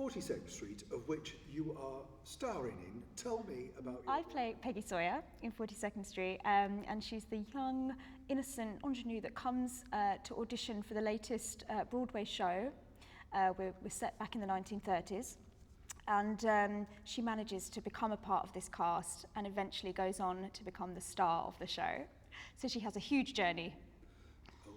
42nd Street, of which you are starring in. Tell me about I play Peggy Sawyer in 42nd Street, and she's the young, innocent ingenue that comes to audition for the latest Broadway show. We're set back in the 1930s. And she manages to become a part of this cast and eventually goes on to become the star of the show. So she has a huge journey. Oh,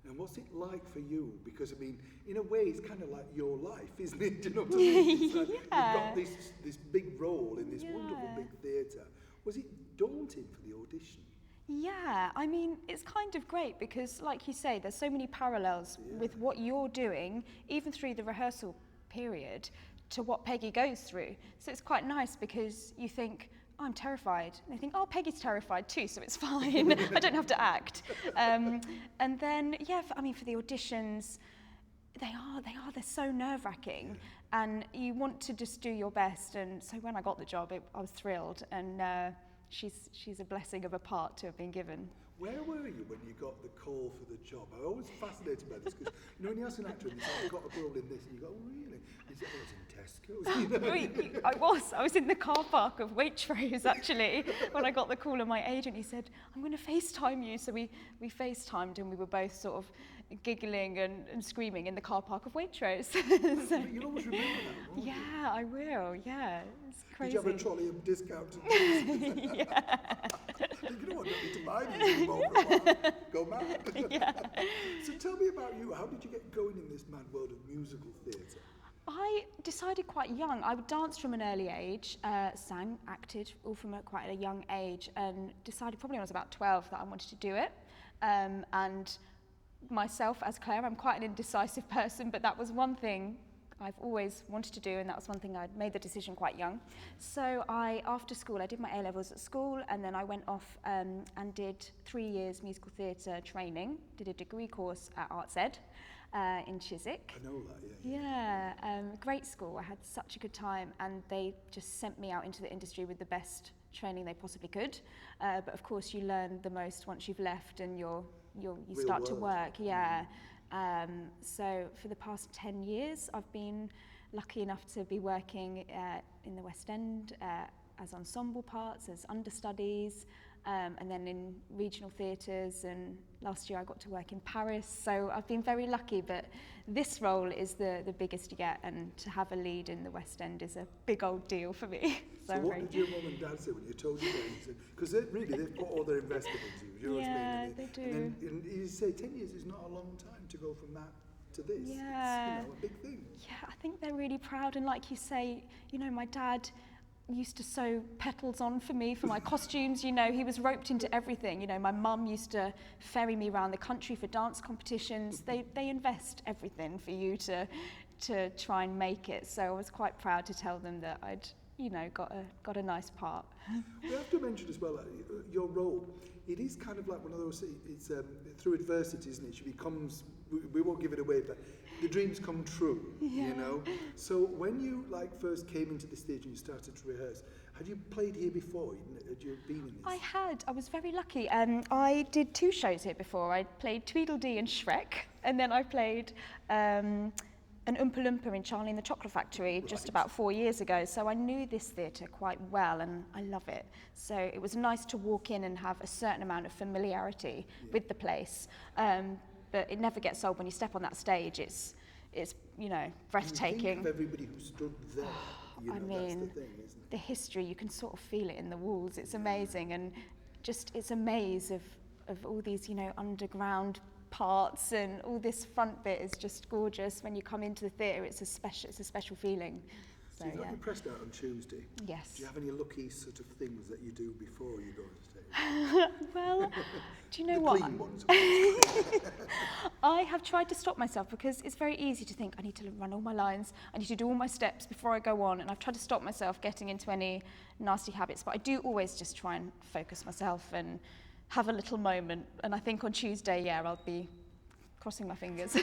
and what's it like for you? Because, I mean, in a way, it's kind of like your life, isn't it? Do you know what I mean? It's like Yeah. You've got this big role in this wonderful big theatre. Was it daunting for the audition? Yeah, I mean, it's kind of great because, like you say, there's so many parallels with what you're doing, even through the rehearsal period, to what Peggy goes through. So it's quite nice because you think, oh, I'm terrified. And they think, oh, Peggy's terrified too, so it's fine. I don't have to act. And then, yeah, for the auditions, they're so nerve-wracking. And you want to just do your best. And so when I got the job, I was thrilled. And she's a blessing of a part to have been given. Where were you when you got the call for the job? I'm always fascinated by this because, you know, when you ask an actor and you say, I've got a role in this, and you go, oh, really? And you say, oh, I was in Tesco's. I was in the car park of Waitrose, actually, when I got the call, and my agent, he said, I'm going to FaceTime you. So we FaceTimed, and we were both sort of giggling and screaming in the car park of Waitrose. So, you'll always remember that, won't you? Yeah, I will, yeah. It's crazy. Did you have a trolley of discounted Yeah. You know what, don't need to buy these anymore for a while. Go mad. Yeah. So tell me about you. How did you get going in this mad world of musical theatre? I decided quite young. I danced from an early age, sang, acted, all from quite a young age, and decided probably when I was about 12 that I wanted to do it. And myself, as Claire, I'm quite an indecisive person, but that was one thing I've always wanted to do, and that was one thing I'd made the decision quite young. So after school, I did my A-levels at school, and then I went off and did 3 years musical theatre training, did a degree course at Arts Ed in Chiswick. I know that, yeah. Yeah, great school. I had such a good time, and they just sent me out into the industry with the best training they possibly could. But of course, you learn the most once you've left and you start to work. Yeah. So for the past 10 years, I've been lucky enough to be working in the West End as ensemble parts, as understudies, and then in regional theatres, and last year I got to work in Paris, so I've been very lucky, but this role is the biggest you get, and to have a lead in the West End is a big old deal for me. So what did your mum and dad say when you told you that? Because they've put all their investment into you, know what I mean? They do. And you say 10 years is not a long time to go from that to this. Yeah. It's, a big thing. Yeah, I think they're really proud, and like you say, my dad used to sew petals on for me for my costumes. He was roped into everything. My mum used to ferry me around the country for dance competitions. They invest everything for you to try and make it. So I was quite proud to tell them that I'd got a nice part. We have to mention as well your role. It is kind of like one of those. It's through adversity, isn't it? She becomes. We won't give it away, but the dreams come true. Yeah. So when you first came into the stage and you started to rehearse, had you played here before? Had you been in this? I had. I was very lucky. I did 2 shows here before. I played Tweedledee and Shrek, and then I played an Oompa Loompa in Charlie and the Chocolate Factory just about 4 years ago. So I knew this theatre quite well, and I love it. So it was nice to walk in and have a certain amount of familiarity with the place. But it never gets old when you step on that stage. It's breathtaking. You think of everybody who stood there. I mean, that's the thing, isn't it? The history, you can sort of feel it in the walls. It's amazing, and just it's a maze of all these underground parts, and all this front bit is just gorgeous. When you come into the theatre, it's a special feeling. So you've got your press out on Tuesday. Yes. Do you have any lucky sort of things that you do before you go on stage? Well, do you know the what? Clean ones. I have tried to stop myself because it's very easy to think I need to run all my lines, I need to do all my steps before I go on, and I've tried to stop myself getting into any nasty habits, but I do always just try and focus myself and have a little moment, and I think on Tuesday, I'll be crossing my fingers.